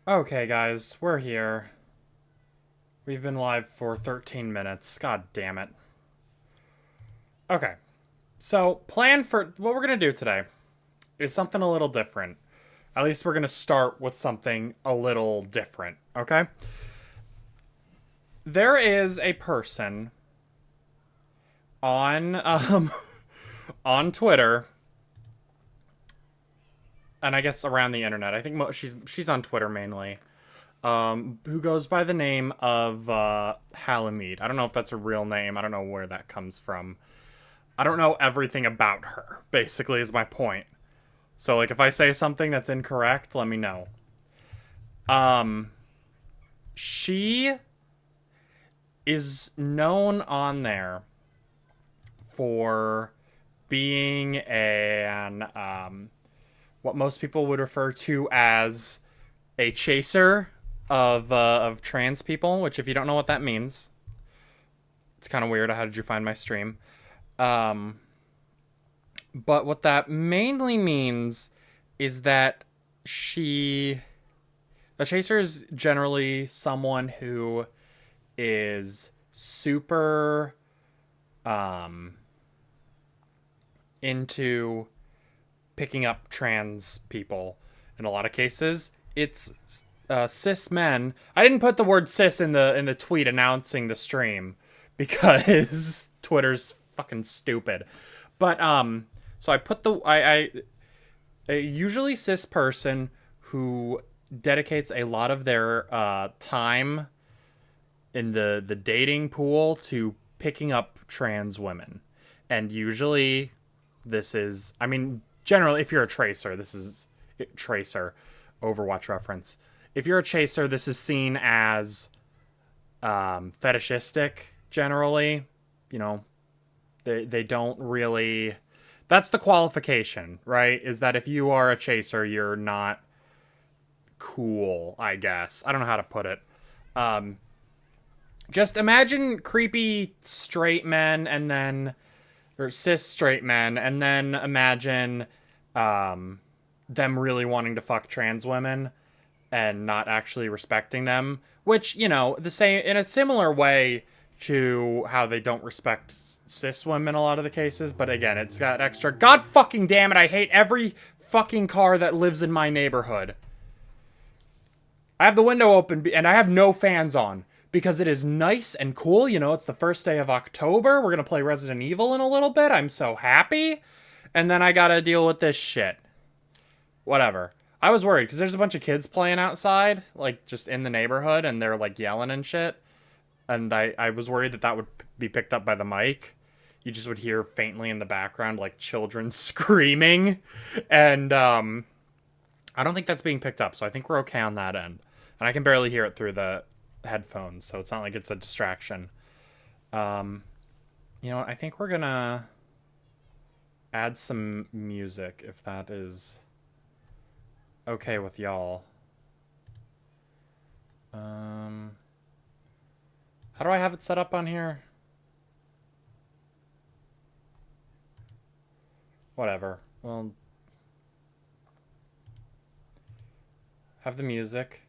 Okay, guys, we're here. We've been live for 13 minutes. God damn it. Okay, so plan for what we're gonna do today is something a little different. At least we're gonna start with something a little different, okay? There is a person on on Twitter, and I guess around the internet. I think she's on Twitter mainly. Who goes by the name of Halimede. I don't know if that's a real name. I don't know where that comes from. I don't know everything about her, basically, is my point. So, like, if I say something that's incorrect, let me know. Um, she is known on there for being what most people would refer to as a chaser of trans people, which if you don't know what that means, it's kind of weird. How did you find my stream? Um, but what that mainly means is that she, a chaser is generally someone who is super into picking up trans people. In a lot of cases, it's cis men. I didn't put the word cis in the tweet announcing the stream because Twitter's fucking stupid. But so I put a usually cis person who dedicates a lot of their time in the dating pool to picking up trans women. And usually this is, I mean, generally if you're a tracer, this is tracer Overwatch reference. If you're a chaser, this is seen as fetishistic generally. You know, they don't really, that's the qualification, right? Is that if you are a chaser, you're not cool, I guess. I don't know how to put it. Just imagine creepy straight men and then, or cis straight men, and then imagine them really wanting to fuck trans women and not actually respecting them, which, you know, the same in a similar way to how they don't respect cis women a lot of the cases, but again, it's got extra. God fucking damn it, I hate every fucking car that lives in my neighborhood. I have the window open and I have no fans on because it is nice and cool. You know, it's the first day of October. We're going to play Resident Evil in a little bit. I'm so happy. And then I got to deal with this shit. Whatever. I was worried because there's a bunch of kids playing outside, like just in the neighborhood, and they're like yelling and shit. And I was worried that that would be picked up by the mic. You just would hear faintly in the background like children screaming. And I don't think that's being picked up, so I think we're okay on that end. And I can barely hear it through the headphones, so it's not like it's a distraction. You know what? I think we're gonna add some music if that is okay with y'all. How do I have it set up on here? Whatever. Well, have the music.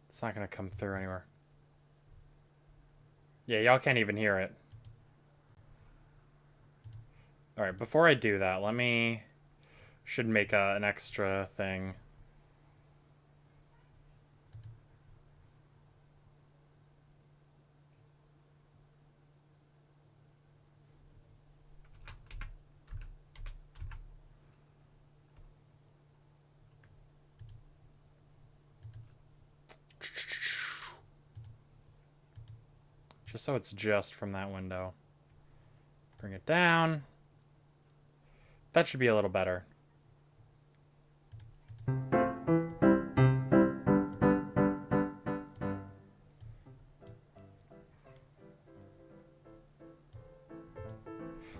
It's not gonna come through anywhere. Yeah, y'all can't even hear it. Alright, before I do that, let me... Should make an extra thing. Just so it's just from that window. Bring it down. That should be a little better.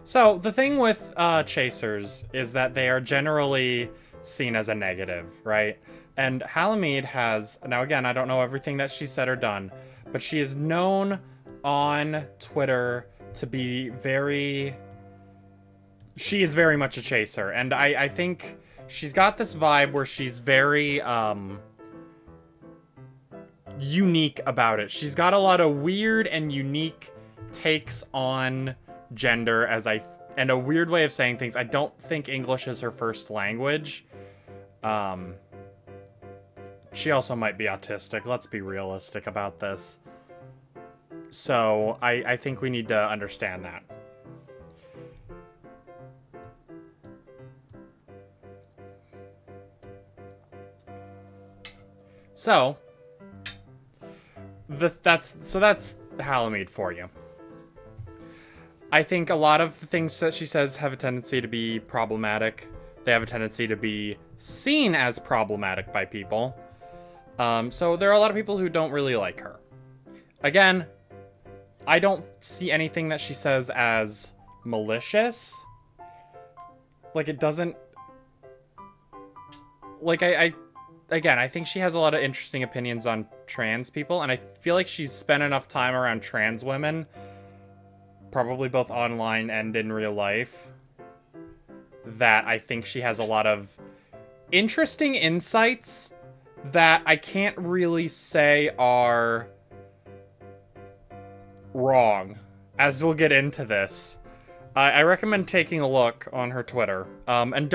So, the thing with chasers is that they are generally seen as a negative, right? And Halimede has, now again, I don't know everything that she said or done, but she is known on Twitter to be very... She is very much a chaser, and I think she's got this vibe where she's very, unique about it. She's got a lot of weird and unique takes on gender, and a weird way of saying things. I don't think English is her first language. She also might be autistic. Let's be realistic about this. So I think we need to understand that. So that's Halimede for you. I think a lot of the things that she says have a tendency to be problematic. They have a tendency to be seen as problematic by people. So there are a lot of people who don't really like her. Again, I don't see anything that she says as malicious. Like, it doesn't... Like, Again, I think she has a lot of interesting opinions on trans people, and I feel like she's spent enough time around trans women, probably both online and in real life, that I think she has a lot of interesting insights that I can't really say are wrong, as we'll get into this. I recommend taking a look on her Twitter. And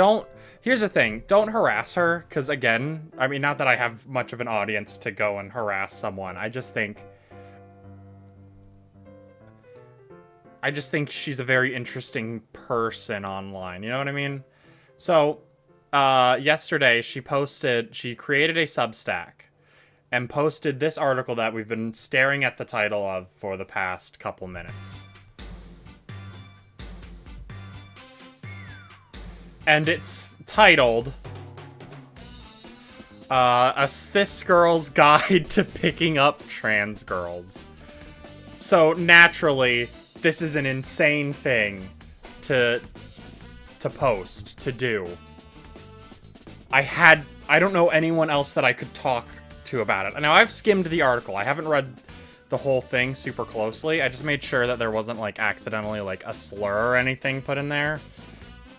here's the thing, don't harass her, because again, I mean, not that I have much of an audience to go and harass someone. I just think she's a very interesting person online, you know what I mean? So, yesterday she created a Substack and posted this article that we've been staring at the title of for the past couple minutes. And it's titled, A Cis Girl's Guide to Picking Up Trans Girls. So, naturally, this is an insane thing to post, to do. I don't know anyone else that I could talk to about it. Now, I've skimmed the article. I haven't read the whole thing super closely. I just made sure that there wasn't, like, accidentally, like, a slur or anything put in there.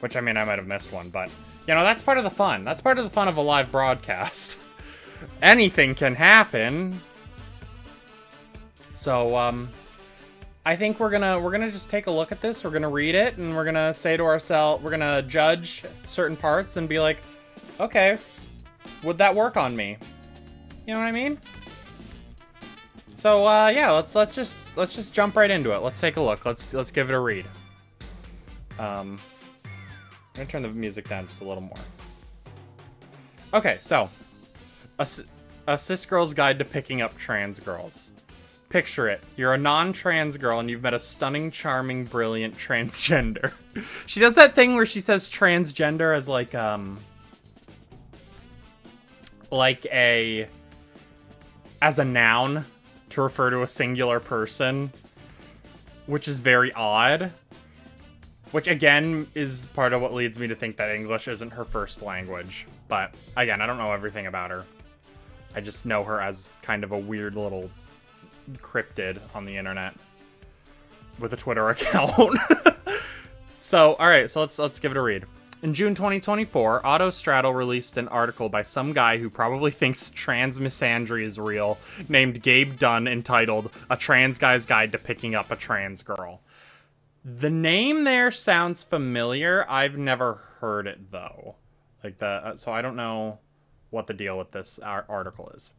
Which, I mean, I might have missed one, but, you know, that's part of the fun. That's part of the fun of a live broadcast. Anything can happen. So, I think we're gonna just take a look at this. We're gonna read it, and we're gonna say to ourselves, we're gonna judge certain parts and be like, okay, would that work on me? You know what I mean? So, yeah, let's just jump right into it. Let's take a look. Let's give it a read. I'm gonna turn the music down just a little more. Okay, so, a cis girl's guide to picking up trans girls. Picture it. You're a non-trans girl and you've met a stunning, charming, brilliant transgender. She does that thing where she says transgender as like as a noun to refer to a singular person, which is very odd. Which, again, is part of what leads me to think that English isn't her first language. But, again, I don't know everything about her. I just know her as kind of a weird little cryptid on the internet with a Twitter account. So, alright, so let's give it a read. In June 2024, Autostraddle released an article by some guy who probably thinks trans misandry is real, named Gabe Dunn, entitled, A Trans Guy's Guide to Picking Up a Trans Girl. The name there sounds familiar. I've never heard it, though. So I don't know what the deal with this article is.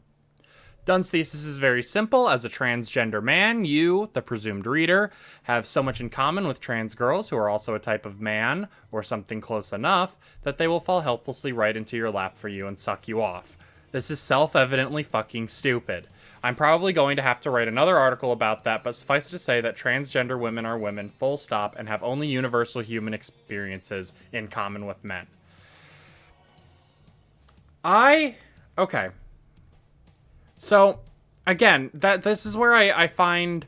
Dunn's thesis is very simple. As a transgender man, you, the presumed reader, have so much in common with trans girls who are also a type of man, or something close enough, that they will fall helplessly right into your lap for you and suck you off. This is self-evidently fucking stupid. I'm probably going to have to write another article about that, but suffice it to say that transgender women are women, full stop, and have only universal human experiences in common with men. Okay. So, again, this is where I find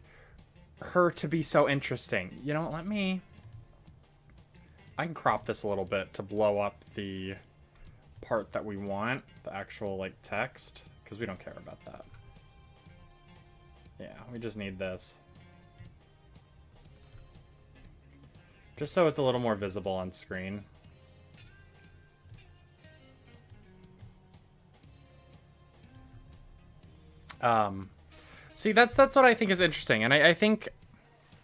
her to be so interesting. You know, I can crop this a little bit to blow up the part that we want, the actual, like, text, because we don't care about that. Yeah, we just need this. Just so it's a little more visible on screen. See, that's what I think is interesting. And I think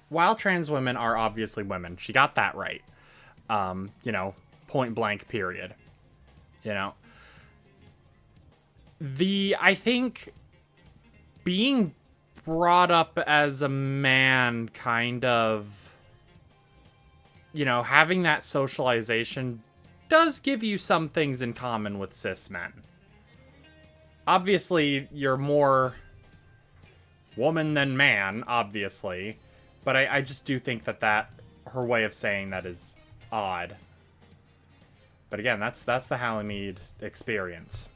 while trans women are obviously women, she got that right. You know, point blank, period. You know, I think being brought up as a man kind of, you know, having that socialization does give you some things in common with cis men. Obviously, you're more woman than man, obviously. But I just do think that her way of saying that is odd. But again, that's the Halimede experience.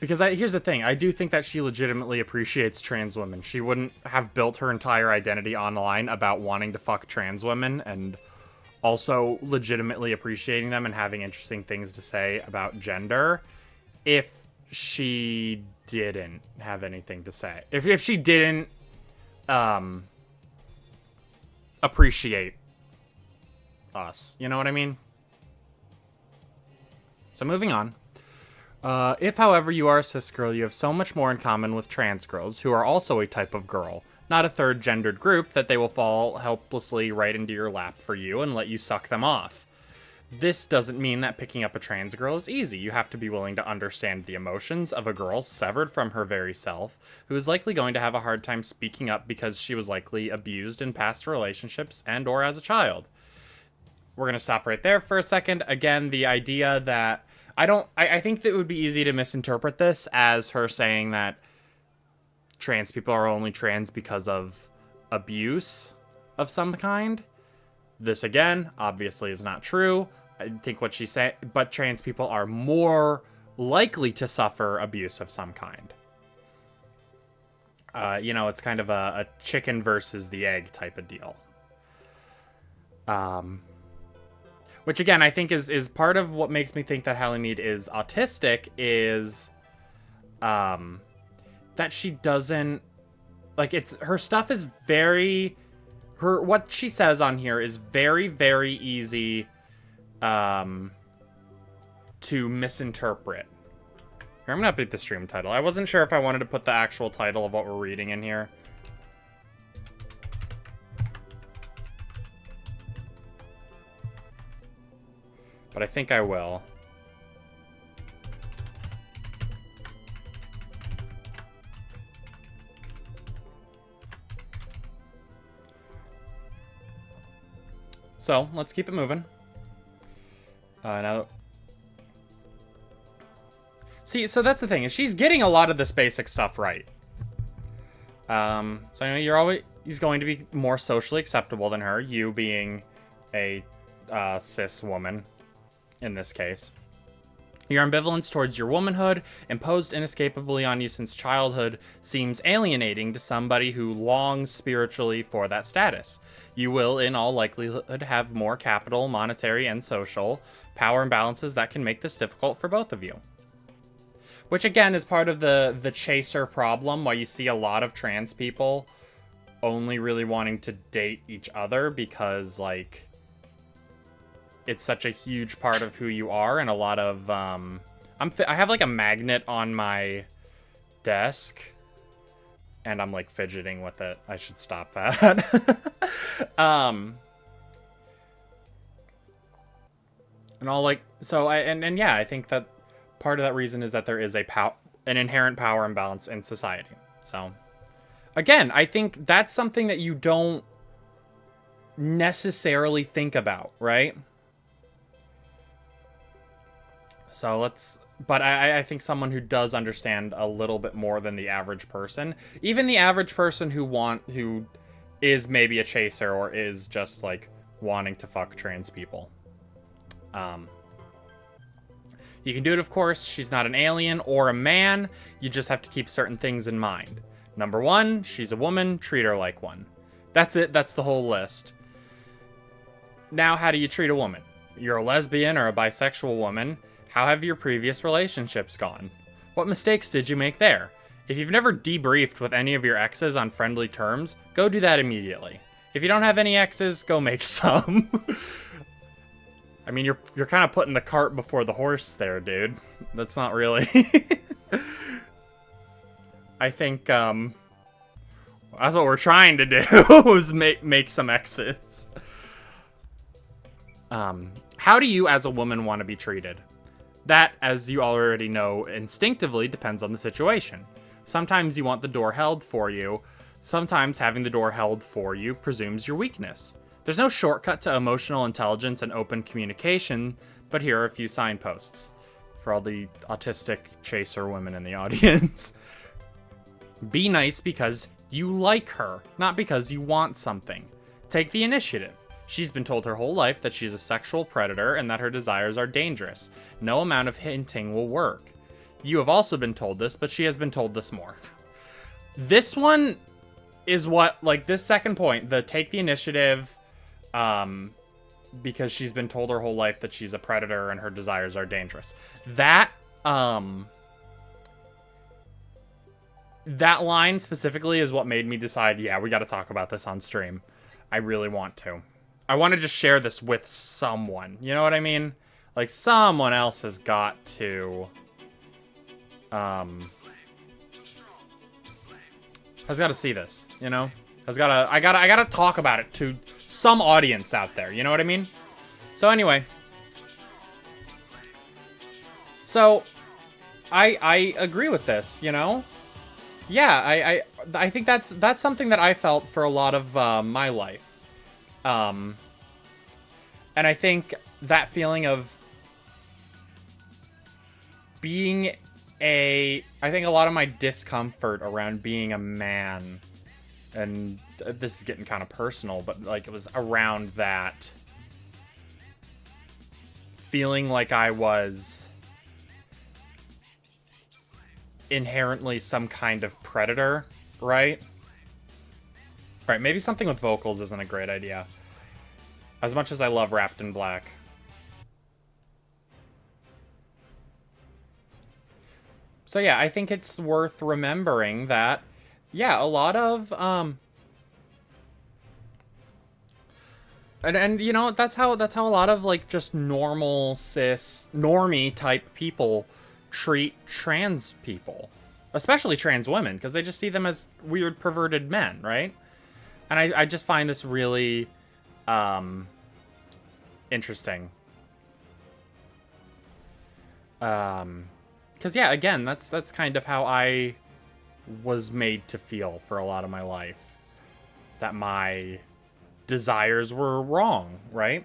Because here's the thing, I do think that she legitimately appreciates trans women. She wouldn't have built her entire identity online about wanting to fuck trans women and also legitimately appreciating them and having interesting things to say about gender if she didn't have anything to say. If she didn't appreciate us. You know what I mean? So moving on. If, however, you are a cis girl, you have so much more in common with trans girls, who are also a type of girl, not a third gendered group, that they will fall helplessly right into your lap for you and let you suck them off. This doesn't mean that picking up a trans girl is easy. You have to be willing to understand the emotions of a girl severed from her very self, who is likely going to have a hard time speaking up because she was likely abused in past relationships and or as a child. We're going to stop right there for a second. Again, the idea that I think that it would be easy to misinterpret this as her saying that trans people are only trans because of abuse of some kind. This, again, obviously is not true. I think what she said, but trans people are more likely to suffer abuse of some kind. You know, it's kind of a chicken versus the egg type of deal. Which, again, I think is part of what makes me think that Halimede is autistic is that she doesn't... Like, her stuff is very... What she says on here is very, very easy to misinterpret. Here, I'm going to update the stream title. I wasn't sure if I wanted to put the actual title of what we're reading in here. But I think I will. So, let's keep it moving. Now... See, so that's the thing, is she's getting a lot of this basic stuff right. So, you know, you're always going to be more socially acceptable than her, you being a cis woman, in this case. Your ambivalence towards your womanhood, imposed inescapably on you since childhood, seems alienating to somebody who longs spiritually for that status. You will, in all likelihood, have more capital, monetary, and social power imbalances that can make this difficult for both of you. Which, again, is part of the chaser problem, why you see a lot of trans people only really wanting to date each other because, like... It's such a huge part of who you are, and a lot of, I have, like, a magnet on my desk, and I'm, like, fidgeting with it. I should stop that. And all, like, so, and yeah, I think that part of that reason is that there is an inherent power imbalance in society. So, again, I think that's something that you don't necessarily think about, right? So but I think someone who does understand a little bit more than the average person, even the average person who is maybe a chaser or is just like wanting to fuck trans people. You can do it, of course. She's not an alien or a man. You just have to keep certain things in mind. Number one, she's a woman. Treat her like one. That's it. That's the whole list. Now, how do you treat a woman? You're a lesbian or a bisexual woman. How have your previous relationships gone? What mistakes did you make there? If you've never debriefed with any of your exes on friendly terms, go do that immediately. If you don't have any exes, go make some. I mean, you're kind of putting the cart before the horse there, dude. That's not really... I think, that's what we're trying to do, is make some exes. How do you, as a woman, want to be treated? That, as you already know instinctively, depends on the situation. Sometimes you want the door held for you. Sometimes having the door held for you presumes your weakness. There's no shortcut to emotional intelligence and open communication, but here are a few signposts for all the autistic chaser women in the audience. Be nice because you like her, not because you want something. Take the initiative. She's been told her whole life that she's a sexual predator and that her desires are dangerous. No amount of hinting will work. You have also been told this, but she has been told this more. This one is what, like, this second point, the take the initiative, because she's been told her whole life that she's a predator and her desires are dangerous. That line specifically is what made me decide, yeah, we got to talk about this on stream. I really want to. I want to just share this with someone. You know what I mean? Like, someone else has got to... has got to see this, you know? I gotta talk about it to some audience out there, you know what I mean? So anyway. So, I agree with this, you know? Yeah, I think that's something that I felt for a lot of my life. And I think that feeling of being I think a lot of my discomfort around being a man, and this is getting kind of personal, but like it was around that feeling like I was inherently some kind of predator, right? Right, maybe something with vocals isn't a great idea. As much as I love Wrapped in Black. So yeah, I think it's worth remembering that, yeah, a lot of, and you know, that's how a lot of, like, just normal, cis, normie type people treat trans people. Especially trans women, because they just see them as weird, perverted men, right? And I just find this really, interesting. Because, yeah, again, that's kind of how I was made to feel for a lot of my life. That my desires were wrong, right?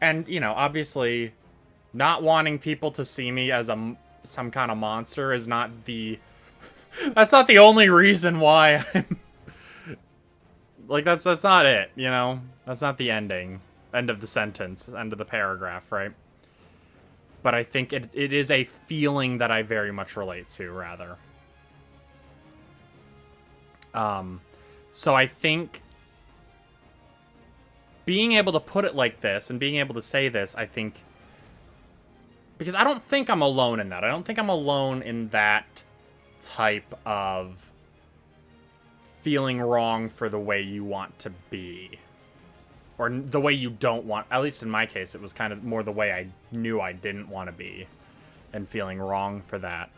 And, you know, obviously, not wanting people to see me as some kind of monster is not the... that's not the only reason why I'm... like, that's not it, you know? That's not the ending. End of the sentence. End of the paragraph, right? But I think it is a feeling that I very much relate to, rather. So I think being able to put it like this and being able to say this, I think... because I don't think I'm alone in that. I don't think I'm alone in that type of feeling wrong for the way you want to be. Or the way you don't want... at least in my case, it was kind of more the way I knew I didn't want to be. And feeling wrong for that.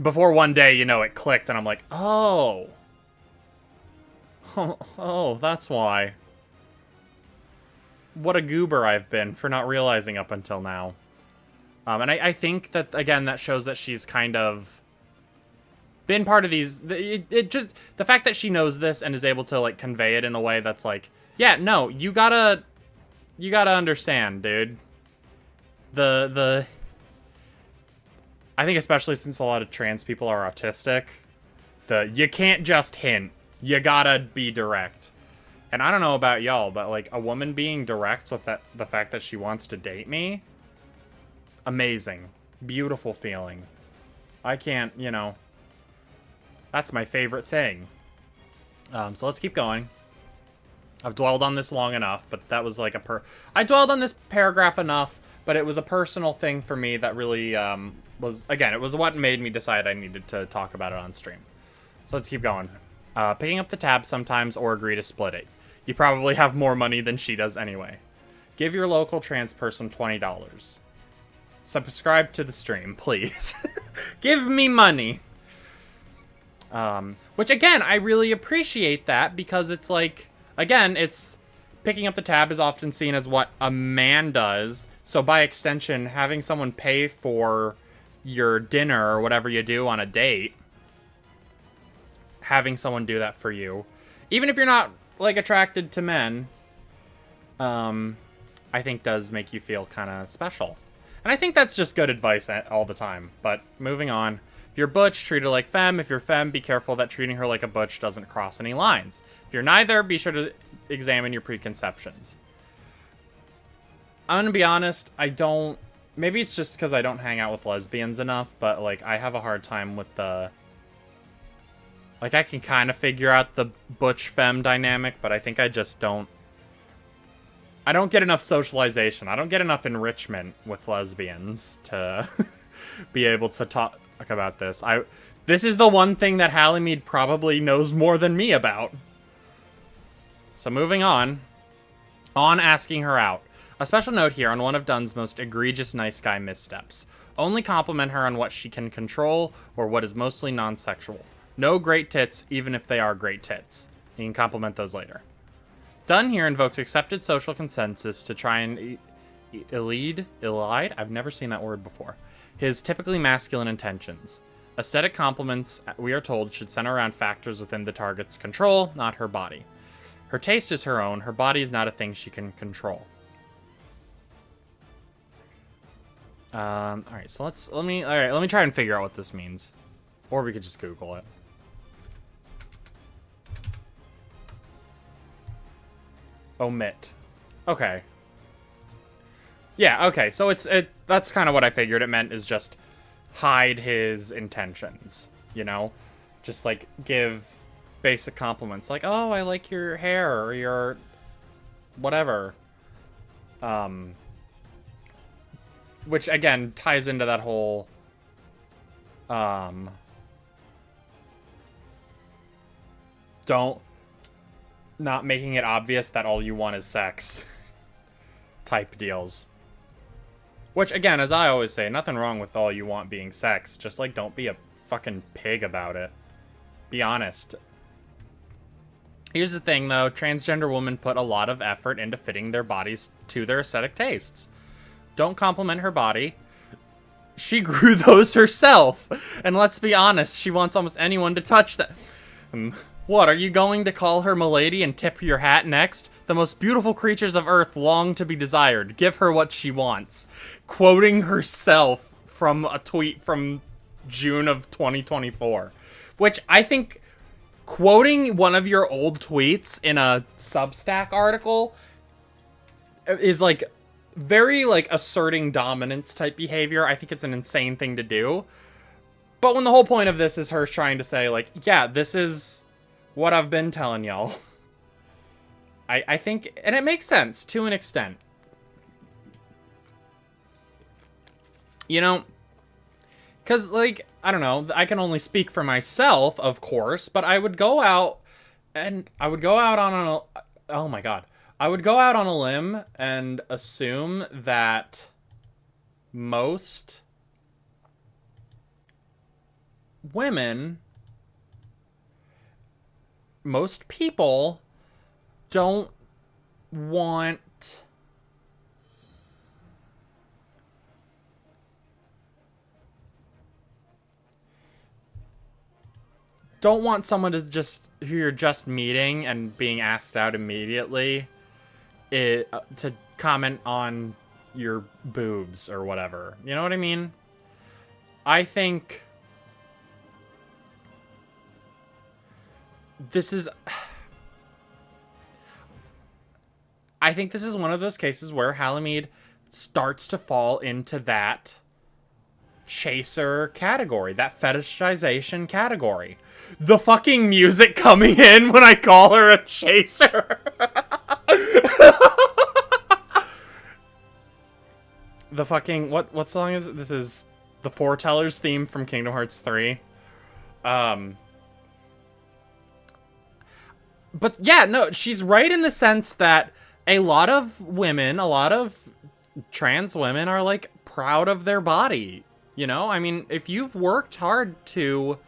Before one day, you know, it clicked and I'm like, oh. Oh, that's why. What a goober I've been for not realizing up until now. And I think that, again, that shows that she's kind of been part of these... it just... the fact that she knows this and is able to, like, convey it in a way that's like, yeah, no, you gotta understand, dude. I think especially since a lot of trans people are autistic, you can't just hint. You gotta be direct. And I don't know about y'all, but, like, a woman being direct with the fact that she wants to date me, amazing. Beautiful feeling. I can't, you know... that's my favorite thing. So let's keep going. I've dwelled on this long enough, but that was like I dwelled on this paragraph enough but it was a personal thing for me that really was, again, it was what made me decide I needed to talk about it on stream. So let's keep going. Picking up the tab sometimes or agree to split it. You probably have more money than she does anyway. Give your local trans person $20. Subscribe to the stream, please. Give me money. Which, again, I really appreciate that because it's like, again, it's picking up the tab is often seen as what a man does. So by extension, having someone pay for your dinner or whatever you do on a date, having someone do that for you, even if you're not like attracted to men, I think does make you feel kind of special. And I think that's just good advice all the time. But moving on. If you're butch, treat her like femme. If you're femme, be careful that treating her like a butch doesn't cross any lines. If you're neither, be sure to examine your preconceptions. I'm gonna be honest, I don't... Maybe it's just because I don't hang out with lesbians enough, but, like, I have a hard time with the... Like, I can kind of figure out the butch-femme dynamic, but I think I just don't... I don't get enough socialization. I don't get enough enrichment with lesbians to be able to talk about this. This is the one thing that Halimede probably knows more than me about. So moving on asking her out. A special note here on one of Dunn's most egregious nice guy missteps. Only compliment her on what she can control or what is mostly non-sexual. No great tits, even if they are great tits. You can compliment those later. Dunn here invokes accepted social consensus to try and elide? I've never seen that word before. His typically masculine intentions. Aesthetic compliments, we are told, should center around factors within the target's control, not her body. Her taste is her own. Her body is not a thing she can control. All right, so let me try and figure out what this means, or we could just Google it. Omit. Okay. Yeah, okay. So that's kind of what I figured it meant, is just hide his intentions, you know? Just like give basic compliments like, "Oh, I like your hair," or your whatever. Which again ties into that whole not making it obvious that all you want is sex type deals. Which, again, as I always say, nothing wrong with all you want being sex. Just, like, don't be a fucking pig about it. Be honest. Here's the thing, though. Transgender women put a lot of effort into fitting their bodies to their aesthetic tastes. Don't compliment her body. She grew those herself. And let's be honest, she wants almost anyone to touch them. What, are you going to call her milady and tip your hat next? The most beautiful creatures of Earth long to be desired. Give her what she wants. Quoting herself from a tweet from June of 2024. Which I think quoting one of your old tweets in a Substack article is like very like asserting dominance type behavior. I think it's an insane thing to do. But when the whole point of this is her trying to say like, yeah, this is what I've been telling y'all. I think, and it makes sense to an extent. You know, because, like, I don't know, I can only speak for myself, of course, but I would go out on oh my god. I would go out on a limb and assume that most women, most people don't want someone to just who you're just meeting and being asked out immediately to comment on your boobs or whatever. You know what I mean? I think this is one of those cases where Halimede starts to fall into that chaser category, that fetishization category. The fucking music coming in when I call her a chaser. the fucking what song is it? This is the Foreteller's theme from Kingdom Hearts 3. But yeah, no, she's right in the sense that a lot of women, a lot of trans women are like proud of their body. You know, I mean, if you've worked hard to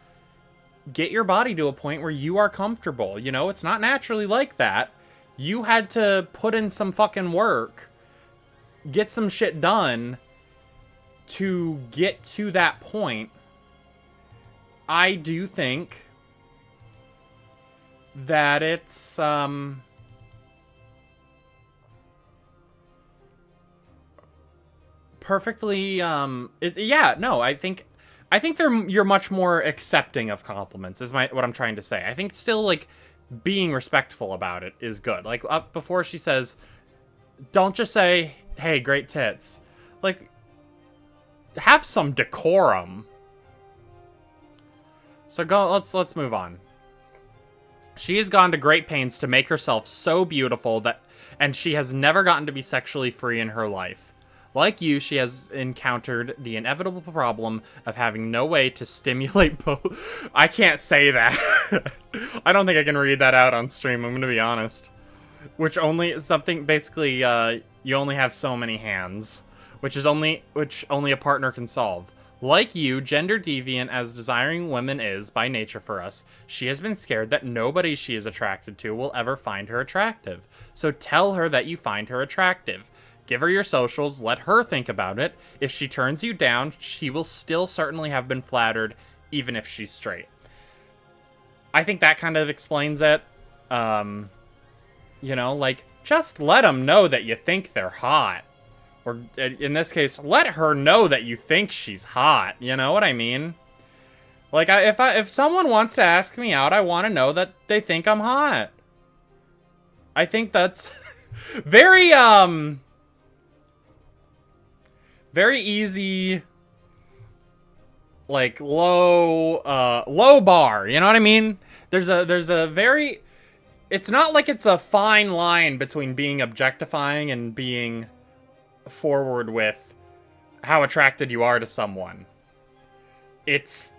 get your body to a point where you are comfortable, you know, it's not naturally like that. You had to put in some fucking work, get some shit done to get to that point. I do think that it's perfectly yeah, no, I think you're much more accepting of compliments is what I'm trying to say. I think still like being respectful about it is good. Like up before she says, don't just say, "Hey, great tits." Like have some decorum. So let's move on. She has gone to great pains to make herself so beautiful and she has never gotten to be sexually free in her life. Like you, she has encountered the inevitable problem of having no way to stimulate both. I can't say that. I don't think I can read that out on stream, I'm gonna be honest. Which only basically, you only have so many hands, which only a partner can solve. Like you, gender deviant as desiring women is by nature for us, she has been scared that nobody she is attracted to will ever find her attractive. So tell her that you find her attractive. Give her your socials, let her think about it. If she turns you down, she will still certainly have been flattered, even if she's straight. I think that kind of explains it. You know, like, just let them know that you think they're hot. Or, in this case, let her know that you think she's hot. You know what I mean? Like, if someone wants to ask me out, I want to know that they think I'm hot. I think that's very, very easy, like, low bar, you know what I mean? There's a very, it's not like it's a fine line between being objectifying and being forward with how attracted you are to someone. There's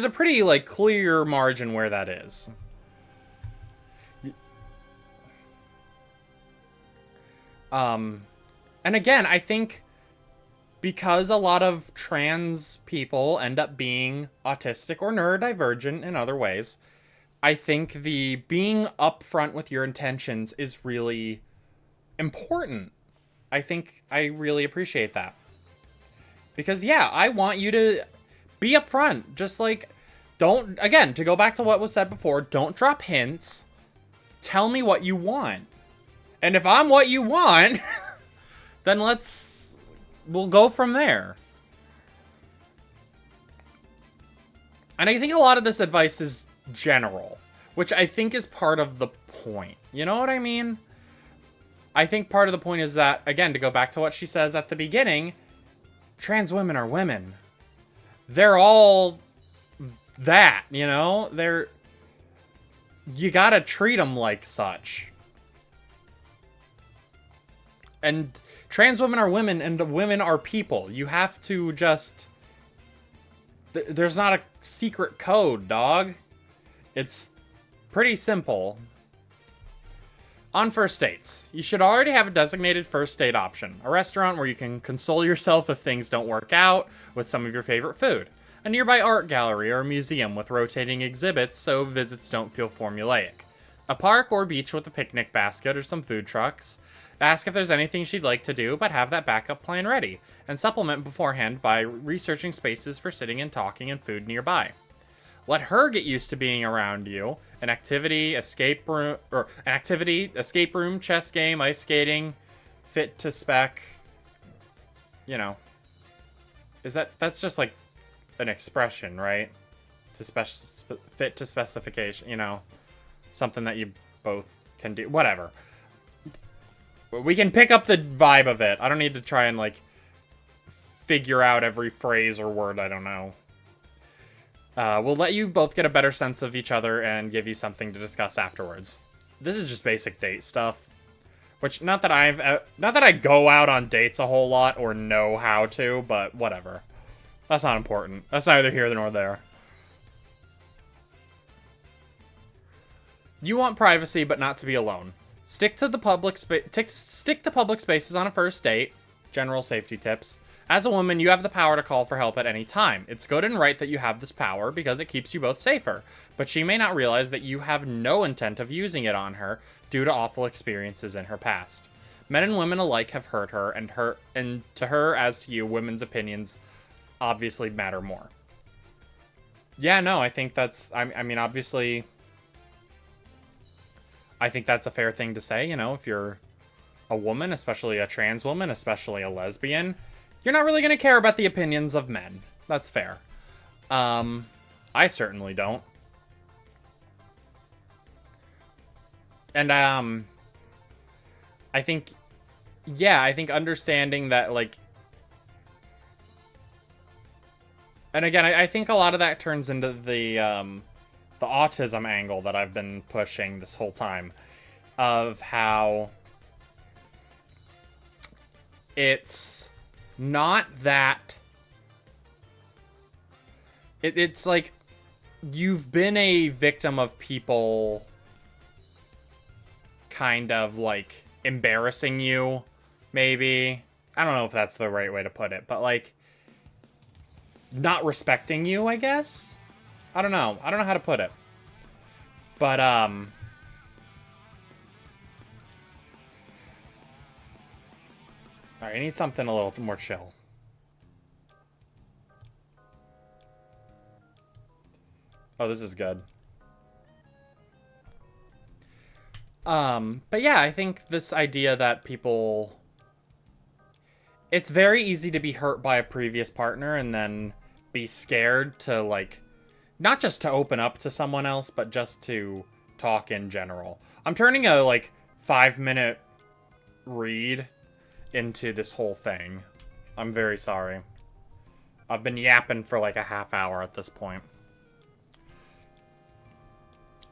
a pretty, like, clear margin where that is. And again, I think because a lot of trans people end up being autistic or neurodivergent in other ways, I think the being upfront with your intentions is really important. I think I really appreciate that. Because, yeah, I want you to be upfront. Just, like, don't, again, to go back to what was said before, don't drop hints. Tell me what you want. And if I'm what you want, then we'll go from there. And I think a lot of this advice is general, which I think is part of the point. You know what I mean? I think part of the point is that, again, to go back to what she says at the beginning, trans women are women. They're all that, you know? You gotta treat them like such. And trans women are women, and the women are people. You have to just... There's not a secret code, dog. It's pretty simple. On first dates, you should already have a designated first date option. A restaurant where you can console yourself if things don't work out with some of your favorite food. A nearby art gallery or a museum with rotating exhibits so visits don't feel formulaic. A park or beach with a picnic basket or some food trucks. Ask if there's anything she'd like to do, but have that backup plan ready, and supplement beforehand by researching spaces for sitting and talking and food nearby. Let her get used to being around you. An activity, escape room, chess game, ice skating, fit to spec. You know, that's just like an expression, right? Fit to specification, you know, something that you both can do, whatever. We can pick up the vibe of it. I don't need to try and, like, figure out every phrase or word, I don't know. We'll let you both get a better sense of each other and give you something to discuss afterwards. This is just basic date stuff. Which, not that I go out on dates a whole lot or know how to, but whatever. That's not important. That's neither here nor there. You want privacy, but not to be alone. Stick to public spaces on a first date. General safety tips. As a woman, you have the power to call for help at any time. It's good and right that you have this power because it keeps you both safer. But she may not realize that you have no intent of using it on her due to awful experiences in her past. Men and women alike have hurt her, and to her as to you, women's opinions obviously matter more. Yeah, no, I think that's, I mean, obviously, I think that's a fair thing to say, you know, if you're a woman, especially a trans woman, especially a lesbian, you're not really going to care about the opinions of men. That's fair. I certainly don't. And, I think, yeah, I think understanding that, like, and again, I think a lot of that turns into the autism angle that I've been pushing this whole time, of how it's not that it's like you've been a victim of people kind of like embarrassing you, maybe. I don't know if that's the right way to put it, but like not respecting you, I guess. I don't know how to put it. But alright, I need something a little more chill. Oh, this is good. But yeah, I think this idea that people... It's very easy to be hurt by a previous partner and then be scared to, like, not just to open up to someone else, but just to talk in general. I'm turning a, like, 5-minute read into this whole thing. I'm very sorry. I've been yapping for, like, a half hour at this point.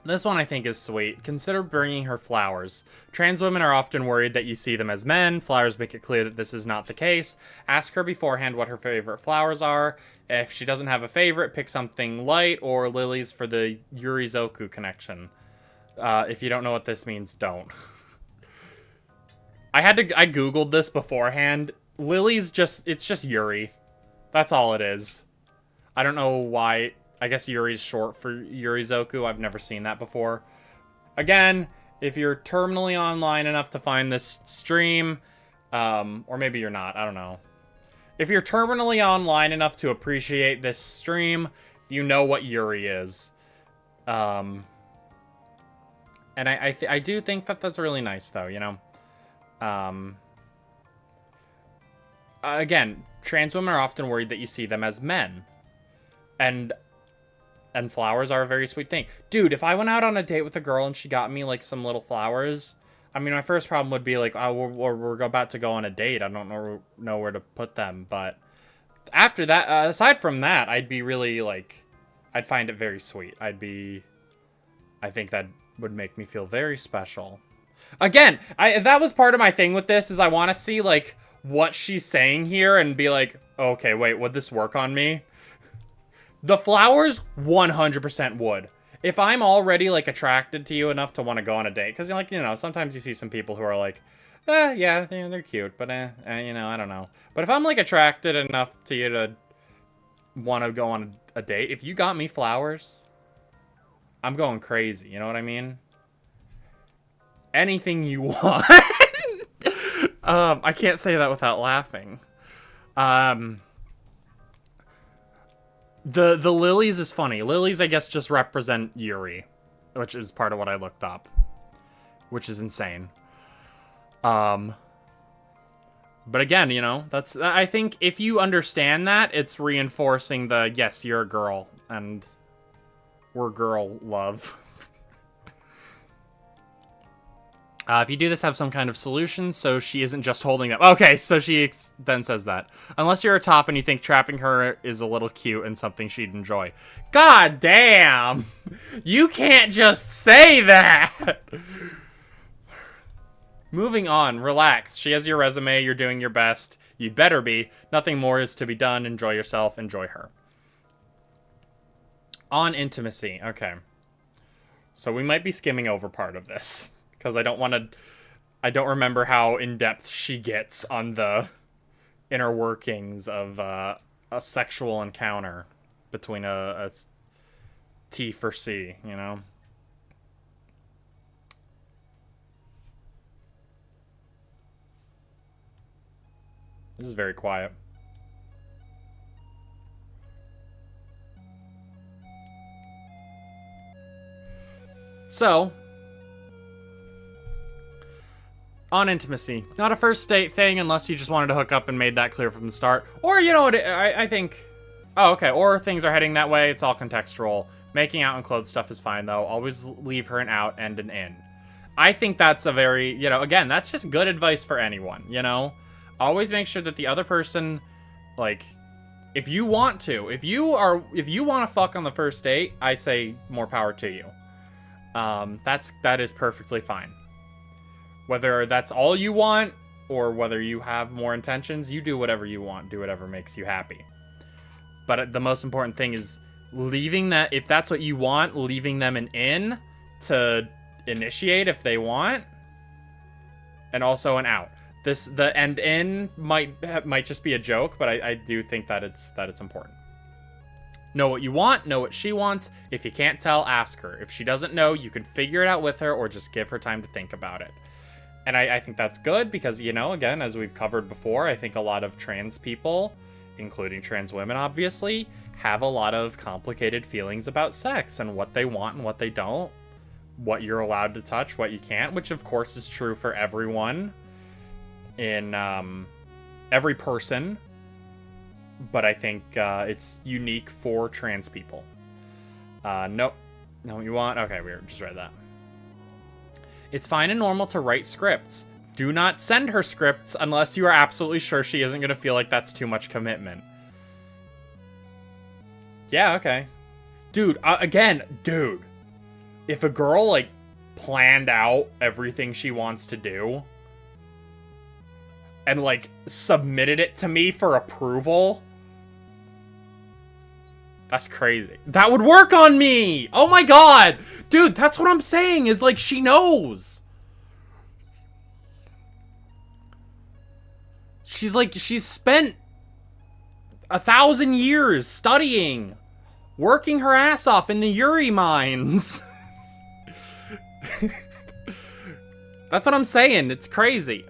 This one I think is sweet. Consider bringing her flowers. Trans women are often worried that you see them as men. Flowers make it clear that this is not the case. Ask her beforehand what her favorite flowers are. If she doesn't have a favorite, pick something light or lilies for the Yurizoku connection. If you don't know what this means, don't. I googled this beforehand. Lilies it's just Yuri. That's all it is. I don't know why. I guess Yuri's short for Yurizoku. I've never seen that before. Again, if you're terminally online enough to find this stream, or maybe you're not, I don't know. If you're terminally online enough to appreciate this stream, you know what Yuri is. And I do think that that's really nice, though, you know? Again, trans women are often worried that you see them as men. And flowers are a very sweet thing. Dude, if I went out on a date with a girl and she got me, like, some little flowers, I mean, my first problem would be, like, oh, we're about to go on a date. I don't know where to put them. But after that, aside from that, I'd be really, like, I'd find it very sweet. I think that would make me feel very special. Again, that was part of my thing with this, is I want to see, like, what she's saying here and be like, okay, wait, would this work on me? The flowers 100% would. If I'm already, like, attracted to you enough to want to go on a date, because, like, you know, sometimes you see some people who are like, yeah, they're cute, but, you know, I don't know. But if I'm, like, attracted enough to you to want to go on a date, if you got me flowers, I'm going crazy, you know what I mean? Anything you want. I can't say that without laughing. The lilies is funny. Lilies, I guess, just represent Yuri, which is part of what I looked up, which is insane. But again, you know, I think if you understand that, it's reinforcing the, yes, you're a girl, and we're girl love. If you do this, have some kind of solution, so she isn't just holding them. Okay, so she then says that. Unless you're a top and you think trapping her is a little cute and something she'd enjoy. God damn! You can't just say that! Moving on, relax. She has your resume, you're doing your best. You better be. Nothing more is to be done. Enjoy yourself, enjoy her. On intimacy, okay. So we might be skimming over part of this, because I don't remember how in-depth she gets on the inner workings of a sexual encounter between a T for C, you know? This is very quiet. So, on intimacy, not a first date thing unless you just wanted to hook up and made that clear from the start. Or, you know what, I think... Oh, okay, or things are heading that way, it's all contextual. Making out and clothes stuff is fine, though. Always leave her an out and an in. I think that's a very, you know, again, that's just good advice for anyone, you know? Always make sure that the other person, like, if you want to, if you want to fuck on the first date, I say more power to you. That is perfectly fine. Whether that's all you want or whether you have more intentions, you do whatever you want, do whatever makes you happy. But the most important thing is leaving that, if that's what you want, leaving them an in to initiate if they want, and also an out. The end in might just be a joke, but I do think that it's important. Know what you want, know what she wants. If you can't tell, ask her. If she doesn't know, you can figure it out with her or just give her time to think about it. And I think that's good because, you know, again, as we've covered before, I think a lot of trans people, including trans women, obviously, have a lot of complicated feelings about sex and what they want and what they don't, what you're allowed to touch, what you can't, which of course is true for everyone in every person, but I think it's unique for trans people. No, you want? Okay, we just read that. It's fine and normal to write scripts. Do not send her scripts unless you are absolutely sure she isn't going to feel like that's too much commitment. Yeah, okay. Dude, dude. If a girl, like, planned out everything she wants to do and, like, submitted it to me for approval, that's crazy. That would work on me! Oh my god! Dude, that's what I'm saying, is, like, she knows. She's spent 1,000 years studying, working her ass off in the Yuri mines. That's what I'm saying. It's crazy.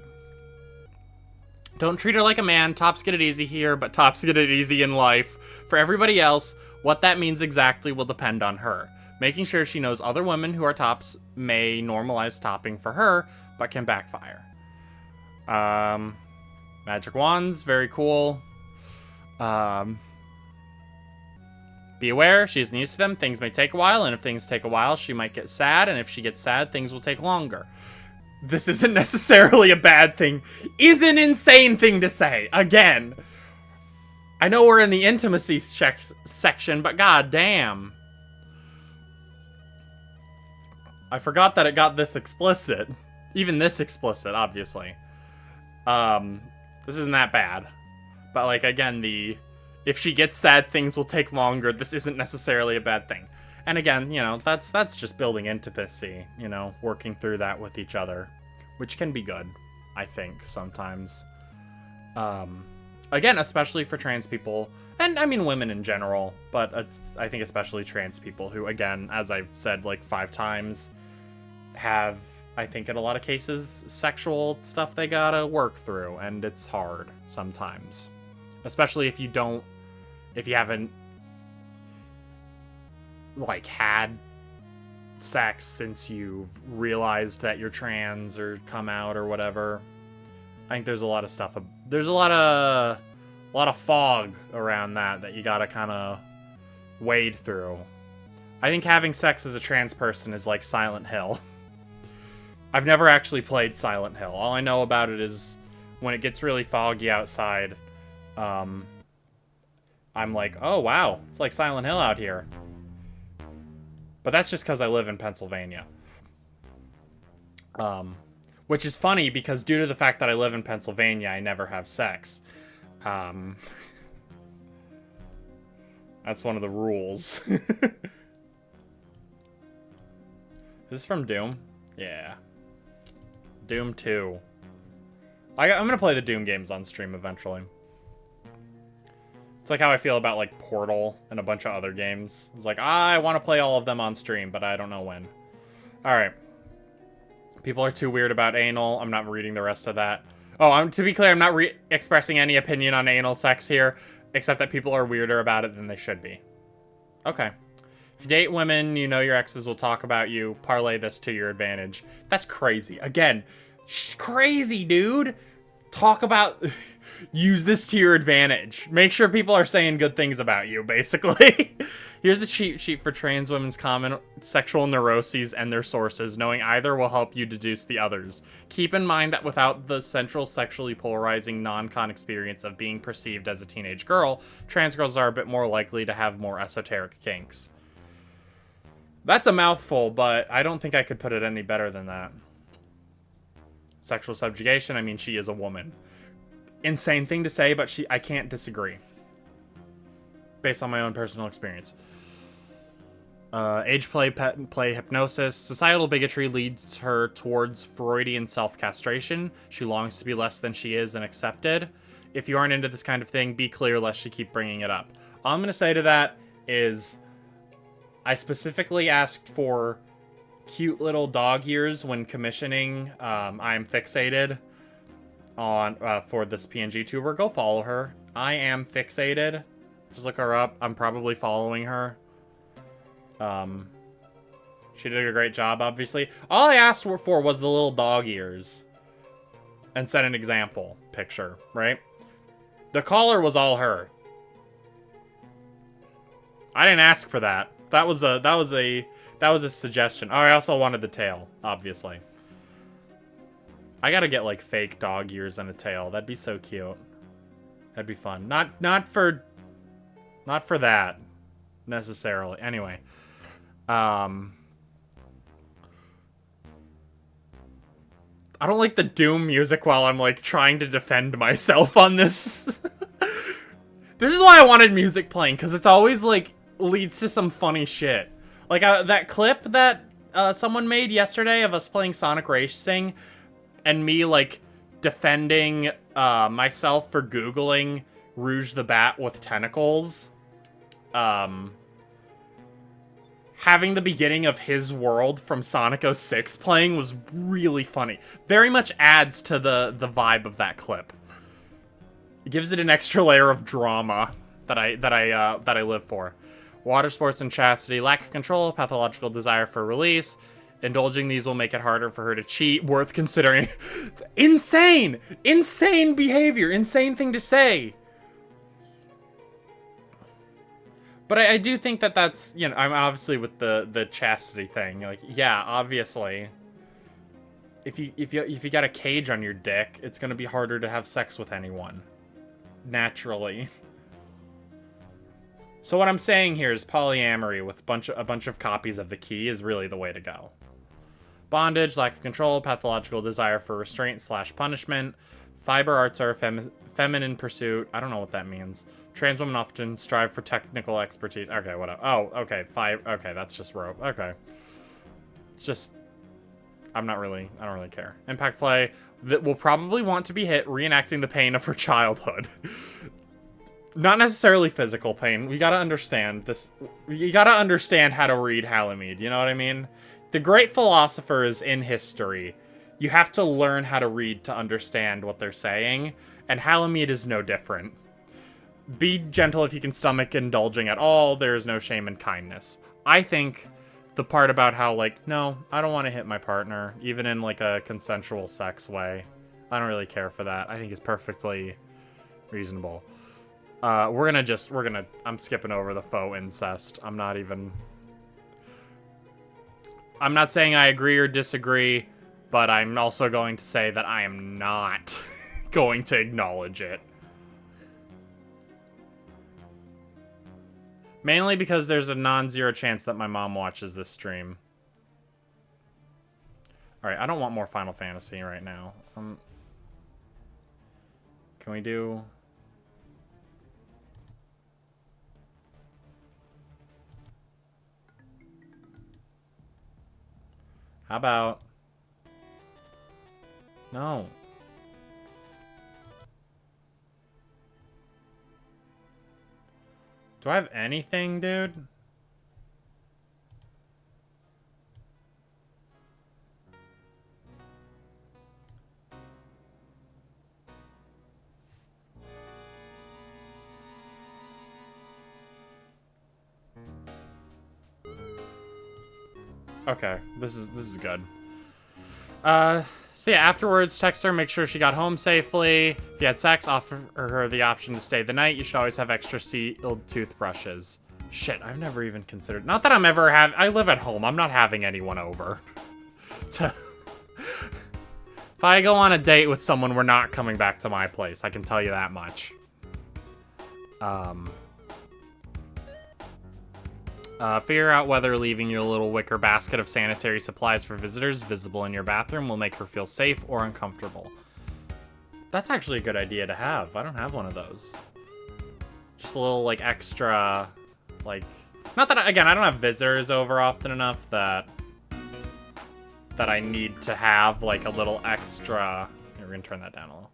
Don't treat her like a man. Tops get it easy here, but tops get it easy in life. For everybody else, what that means exactly will depend on her. Making sure she knows other women who are tops may normalize topping for her, but can backfire. Magic wands, very cool. Be aware, she isn't used to them. Things may take a while, and if things take a while, she might get sad, and if she gets sad, things will take longer. This isn't necessarily a bad thing. Is an insane thing to say. Again, I know we're in the intimacy section, but god damn. I forgot that it got this explicit. Even this explicit, obviously. This isn't that bad. But, like, again, if she gets sad, things will take longer. This isn't necessarily a bad thing. And again, you know, that's just building intimacy, you know, working through that with each other, which can be good, I think, sometimes. Again, especially for trans people, and I mean women in general, but I think especially trans people who, again, as I've said like 5 times, have, I think in a lot of cases, sexual stuff they gotta work through, and it's hard sometimes. Especially if you haven't, like, had sex since you've realized that you're trans or come out or whatever. I think there's a lot of stuff. There's a lot of fog around that you gotta kind of wade through. I think having sex as a trans person is like Silent Hill. I've never actually played Silent Hill. All I know about it is when it gets really foggy outside, I'm like, oh wow, it's like Silent Hill out here. But that's just because I live in Pennsylvania. Which is funny because due to the fact that I live in Pennsylvania, I never have sex. That's one of the rules. This is from Doom? Yeah. Doom 2. I'm gonna play the Doom games on stream eventually. It's like how I feel about, like, Portal and a bunch of other games. It's like, I want to play all of them on stream, but I don't know when. Alright. People are too weird about anal. I'm not reading the rest of that. Oh, to be clear, I'm not expressing any opinion on anal sex here, except that people are weirder about it than they should be. Okay. If you date women, you know your exes will talk about you. Parlay this to your advantage. That's crazy. Again, crazy, dude. Talk about... Use this to your advantage. Make sure people are saying good things about you, basically. Here's the cheat sheet for trans women's common sexual neuroses and their sources. Knowing either will help you deduce the others. Keep in mind that without the central sexually polarizing non-con experience of being perceived as a teenage girl, trans girls are a bit more likely to have more esoteric kinks. That's a mouthful, but I don't think I could put it any better than that. Sexual subjugation, I mean, she is a woman. Insane thing to say, but I can't disagree. Based on my own personal experience. Age play hypnosis. Societal bigotry leads her towards Freudian self-castration. She longs to be less than she is and accepted. If you aren't into this kind of thing, be clear lest she keep bringing it up. All I'm going to say to that is I specifically asked for cute little dog ears when commissioning I'm Fixated on for this PNG tuber. Go follow her. I Am Fixated. Just look her up. I'm probably following her. She did a great job, obviously. All I asked for was the little dog ears. And set an example picture, right? The collar was all her. I didn't ask for that. That was a suggestion. Oh, I also wanted the tail, obviously. I gotta get, like, fake dog ears and a tail. That'd be so cute. That'd be fun. Not for that, necessarily. Anyway. I don't like the Doom music while I'm, like, trying to defend myself on this. This is why I wanted music playing, because it's always, like, leads to some funny shit. Like, that clip that someone made yesterday of us playing Sonic Racing, and me, like, defending myself for Googling Rouge the Bat with tentacles. Having the beginning of his world from Sonic 06 playing was really funny. Very much adds to the vibe of that clip. It gives it an extra layer of drama that I live for. Water sports and chastity, lack of control, pathological desire for release. Indulging these will make it harder for her to cheat. Worth considering. Insane! Insane behavior. Insane thing to say. But I do think that that's, you know, I'm obviously with the chastity thing. Like, yeah, obviously. If you got a cage on your dick, it's gonna be harder to have sex with anyone. Naturally. So what I'm saying here is polyamory with a bunch of copies of the key is really the way to go. Bondage, lack of control, pathological desire for restraint / punishment. Fiber arts are a feminine pursuit. I don't know what that means. Trans women often strive for technical expertise. Okay, whatever. Oh, okay, okay, that's just rope. Okay. It's just, I don't really care. Impact play that will probably want to be hit reenacting the pain of her childhood. Not necessarily physical pain. We gotta understand this. You gotta understand how to read Halimede, you know what I mean? The great philosophers in history, you have to learn how to read to understand what they're saying, and Halimede is no different. Be gentle if you can stomach indulging at all. There is no shame in kindness. I think the part about how, like, no, I don't want to hit my partner, even in, like, a consensual sex way. I don't really care for that. I think it's perfectly reasonable. I'm skipping over the faux incest. I'm not saying I agree or disagree, but I'm also going to say that I am not going to acknowledge it. Mainly because there's a non-zero chance that my mom watches this stream. Alright, I don't want more Final Fantasy right now. Can we do... How about... No. Do I have anything, dude? Okay, this is good. So yeah, afterwards, text her, make sure she got home safely. If you had sex, offer her the option to stay the night. You should always have extra sealed toothbrushes. Shit, I've never even considered... Not that I'm ever I live at home. I'm not having anyone over. If I go on a date with someone, we're not coming back to my place. I can tell you that much. Figure out whether leaving your little wicker basket of sanitary supplies for visitors visible in your bathroom will make her feel safe or uncomfortable. That's actually a good idea to have. I don't have one of those. Just a little, like, extra, like... Not that, again, I don't have visitors over often enough that I need to have, like, a little extra... We're gonna turn that down a little.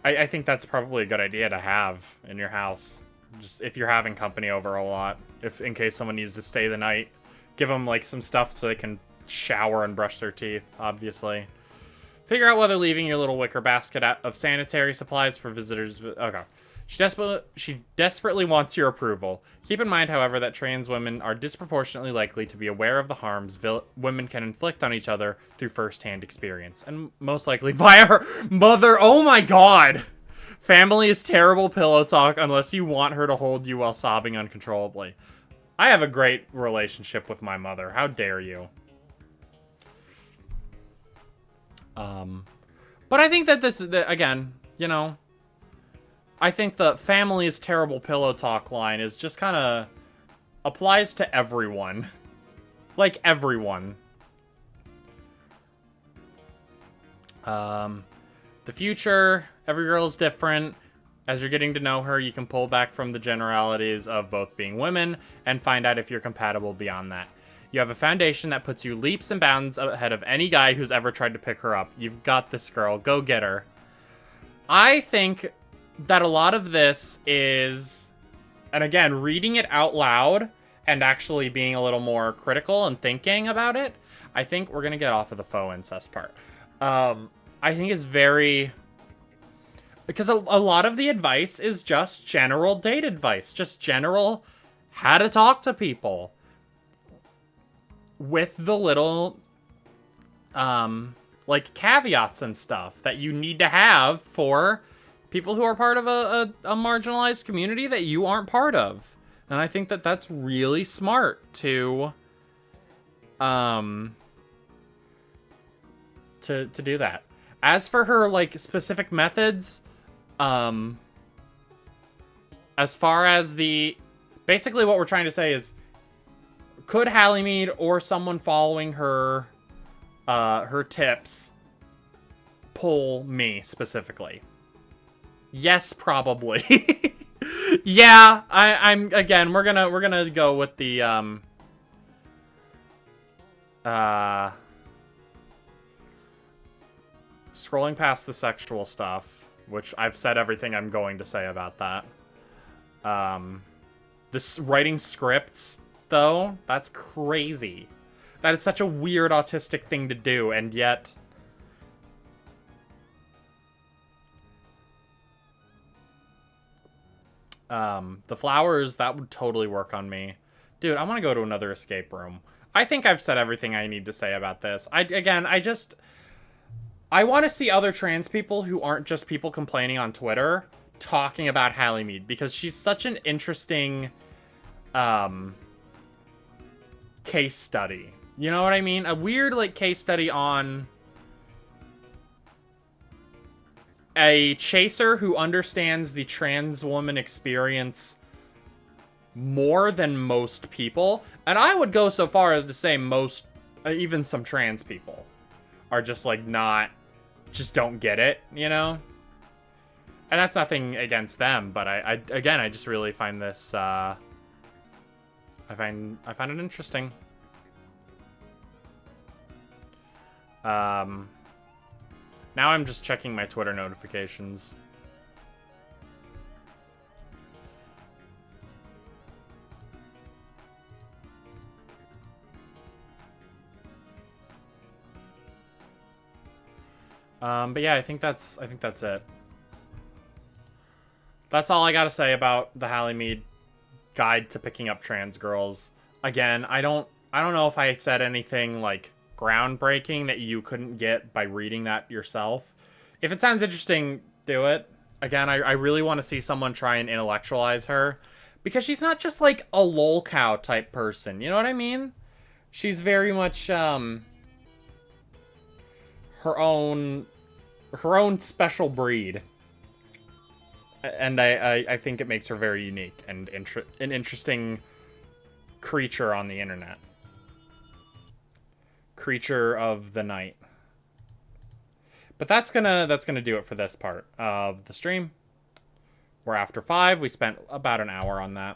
I think that's probably a good idea to have in your house. Just if you're having company over a lot. In case someone needs to stay the night. Give them, like, some stuff so they can shower and brush their teeth, obviously. Figure out whether leaving your little wicker basket of sanitary supplies for visitors... Okay. She desperately wants your approval. Keep in mind, however, that trans women are disproportionately likely to be aware of the harms women can inflict on each other through first-hand experience. And most likely via her mother. Oh my god! Family is terrible pillow talk unless you want her to hold you while sobbing uncontrollably. I have a great relationship with my mother. How dare you? But I think that this is, again, you know... I think the family is terrible pillow talk line is just kind of applies to everyone. Like, everyone. The future, every girl is different. As you're getting to know her, you can pull back from the generalities of both being women and find out if you're compatible beyond that. You have a foundation that puts you leaps and bounds ahead of any guy who's ever tried to pick her up. You've got this, girl. Go get her. I think... that a lot of this is, and again, reading it out loud and actually being a little more critical and thinking about it, I think we're going to get off of the faux incest part. I think it's very, because a lot of the advice is just general date advice, just general how to talk to people with the little, like caveats and stuff that you need to have for people who are part of a marginalized community that you aren't part of. And I think that that's really smart to do that. As for her, like, specific methods, as far as basically what we're trying to say is, could Halimede or someone following her, her tips pull me specifically? Yes, probably. Yeah, I'm again, we're gonna go with the scrolling past the sexual stuff, which I've said everything I'm going to say about that. This writing scripts, though, that's crazy. That is such a weird autistic thing to do, and yet the flowers, that would totally work on me. Dude, I want to go to another escape room. I think I've said everything I need to say about this. I want to see other trans people who aren't just people complaining on Twitter talking about Halimede, because she's such an interesting case study. You know what I mean? A weird, like, case study on a chaser who understands the trans woman experience more than most people. And I would go so far as to say most, even some trans people, are just like just don't get it, you know? And that's nothing against them, but again, I just really find this, I find it interesting. Now I'm just checking my Twitter notifications. But yeah, I think that's it. That's all I gotta say about the Halimede Guide to Picking Up Trans Girls. Again, I don't know if I said anything like groundbreaking that you couldn't get by reading that yourself. If it sounds interesting, do it. Again, I really want to see someone try and intellectualize her, because she's not just like a lol cow type person. You know what I mean? She's very much her own special breed. And I think it makes her very unique and an interesting creature on the internet. Creature of the night. But that's gonna do it for this part of the stream. We're after 5. We spent about an hour on that.